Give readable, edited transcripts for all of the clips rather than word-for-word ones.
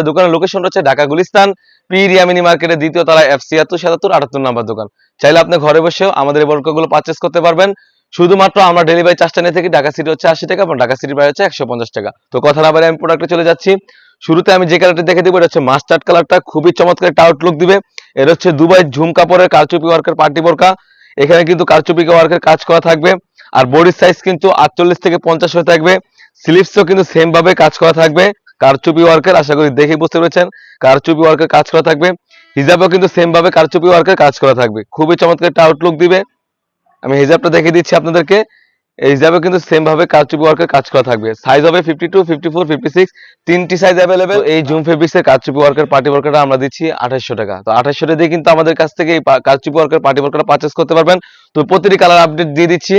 দোকানের লোকেশন হচ্ছে ঢাকা গুলিস্তান পীর ইয়ামিনী মার্কেটের দ্বিতীয় তলায় F77 77 78 নাম্বার দোকান। চাইলে আপনি ঘরে বসেও আমাদের এই বোরকাগুলো পারচেজ করতে পারবেন। শুধুমাত্র আমরা ডেলিভারি চার্জটা নিয়ে থাকি। ঢাকা সিটি হচ্ছে 80 টাকা এবং ঢাকা সিটির বাইরে হচ্ছে 150 টাকা। তো কথা না বলে আমি প্রোডাক্টে চলে যাচ্ছি। শুরুতে আমি যে কালারটা দেখে দিব এটা হচ্ছে মাস্টার্ড কালারটা, খুবই চমৎকার একটা আউটলুক দিবে। এটা হচ্ছে দুবাই ঝুম কাপড়ের কারচুপি ওয়ার্কের পার্টি বোরকা। এখানে কিন্তু কারচুপি ওয়ার্কের কাজ করা থাকবে আর বডির সাইজ কিন্তু 48 থেকে 50 হয়ে থাকবে। স্লিভসও কিন্তু সেম ভাবে কাজ করা থাকবে কারচুপি ওয়ার্কের, আশা করি দেখে বুঝতে পেরেছেন কারচুপি ওয়ার্কের কাজ করা থাকবে। হিজাবও কিন্তু সেম ভাবে কারচুপি ওয়ার্কের কাজ করা থাকবে, খুবই চমৎকার একটা আউটলুক দিবে। আমি হিজাবটা দেখিয়ে দিচ্ছি আপনাদেরকে। এই হিজাবে কিন্তু সেম ভাবে কারচুপি ওয়ার্কের কাজ করা থাকবে। সাইজ হবে 52, 54, 56 তিনটি সাইজ अवेलेबल। এই জুম ফেব্রিক্স এর কারচুপি ওয়ার্কের পার্টি বোরকাটা আমরা দিচ্ছি 2800 টাকা। তো 2800 টাকা দিয়ে কিন্তু আমাদের কাছ থেকে এই কারচুপি ওয়ার্কের পার্টি বোরকাটা পারচেজ করতে পারবেন। তো প্রতিটি কালার আপডেট দিয়ে দিচ্ছি।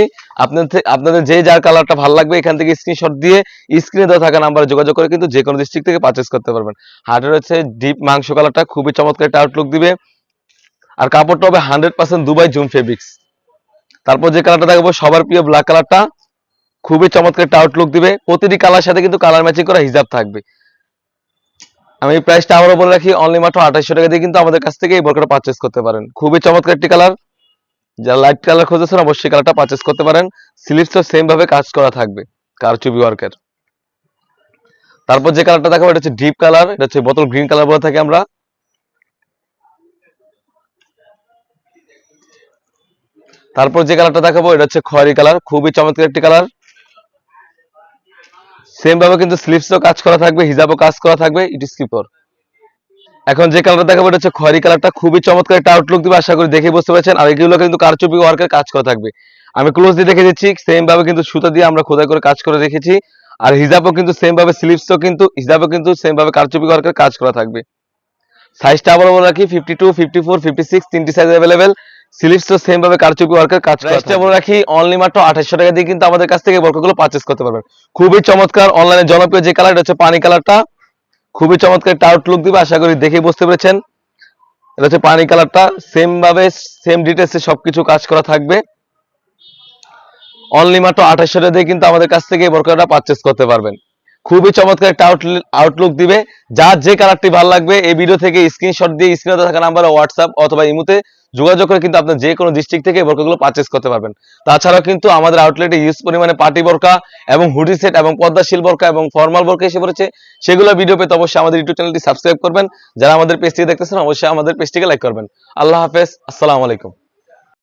আপনাদের যে যার কালারটা ভালো লাগবে এখান থেকে স্ক্রিনশট দিয়ে স্ক্রিনে দেওয়া থাকা নাম্বারে যোগাযোগ করে কিন্তু যে কোনো ডিস্ট্রিক্ট থেকে পারচেজ করতে পারবেন। হার্টের হচ্ছে ডিপ মাংস কালারটা, খুবই চমৎকার একটা আউটলুক দিবে আর কাপড়টা হবে 100% দুবাই জুম ফেব্রিক্স। তারপর যে কালারটা দেখাবো সবার প্রিয় ব্ল্যাক কালারটা, খুবই চমৎকার একটা আউটলুক দিবে। প্রতিটি কালার সাথে কিন্তু কালার ম্যাচিং করা হিজাব থাকবে। আমি প্রাইসটা আবারও বলে রাখি, অনলি মাত্র 2800 টাকা দিয়ে কিন্তু আমাদের কাছ থেকে এই বোরকাটা পারচেজ করতে পারেন। খুবই চমৎকার একটি কালার, যারা লাইট কালার খুঁজেছেন অবশ্যই কালারটা পারচেজ করতে পারেন। স্লিভসও সেম ভাবে কাজ করা থাকবে কারচুপি ওয়ার্কের। তারপর যে কালারটা দেখাবো এটা হচ্ছে ডিপ কালার, এটা হচ্ছে বোতল গ্রিন কালার বলে থাকি আমরা। তারপর যে কালারটা দেখাবো এটা হচ্ছে খয়েরি কালার, খুবই চমৎকার একটি কালার। সেম ভাবে কিন্তু স্লিভসও কাজ করা থাকবে, হিজাবও কাজ করা থাকবে। It is keeper. এখন যে কালারটা দেখাবো এটা হচ্ছে খয়েরি কালারটা, খুবই চমৎকার একটা আউটলুক দিবে, আশা করি দেখে বুঝতে পারছেন। আর এগুলো কিন্তু কারচুপি ওয়ার্কের কাজ করা থাকবে। আমি ক্লোজলি দেখে দিচ্ছি, সেম ভাবে কিন্তু সুতা দিয়ে আমরা খোদাই করে কাজ করে রেখেছি। আর হিজাবও কিন্তু সেম ভাবে স্লিভসও কিন্তু হিজাবও কিন্তু সেম ভাবে কারচুপি ওয়ার্কের কাজ করা থাকবে। সাইজটা আবার বলে রাখি 52, 54, 56 তিনটি সাইজ अवेलेबल। স্লিভসও সেম ভাবে কারচুপি ওয়ার্কের কাজ করা। প্রাইসটা বলে রাখি অনলি মাত্র 2800 টাকা দিয়ে কিন্তু আমাদের কাছ থেকে বোরকাগুলো পারচেজ করতে পারবেন। খুবই চমৎকার অনলাইনে জনপ্রিয় যে কালার এটা হচ্ছে পানি কালারটা, খুবই চমৎকার একটা আউটলুক দিবে, আশা করি দেখে বুঝতে পেরেছেন। এটা হচ্ছে পানি কালারটা, সেম ভাবে সেম ডিটেইলসে সবকিছু কাজ করা থাকবে। অনলি মাত্র 2800 টাকা দিয়ে কিন্তু আমাদের কাছ থেকে এই বোরকাটা পারচেজ করতে পারবেন। খুবই চমৎকার একটা আউটলুক দিবে। যার যে কালারটি ভালো লাগবে এই ভিডিও থেকে স্ক্রিনশট দিয়ে স্ক্রিনে থাকা নাম্বারে হোয়াটসঅ্যাপ অথবা ইমোতে যোগাযোগ করে কিন্তু আপনি যে কোনো ডিস্ট্রিক্ট থেকে এই বোরকাগুলো পারচেজ করতে পারবেন। তাছাড়াও কিন্তু আমাদের আউটলেটে ইউজ পরিমাণে পার্টি বোরকা এবং হুডি সেট এবং পর্দাশীল বোরকা এবং ফর্মাল বোরকা এসে পড়েছে। সেগুলো ভিডিও পেতে অবশ্যই আমাদের ইউটিউব চ্যানেলটি সাবস্ক্রাইব করবেন। যারা আমাদের পেজটি দেখতেছেন অবশ্যই আমাদের পেজটিকে লাইক করবেন। আল্লাহ হাফেজ, আসসালামু আলাইকুম।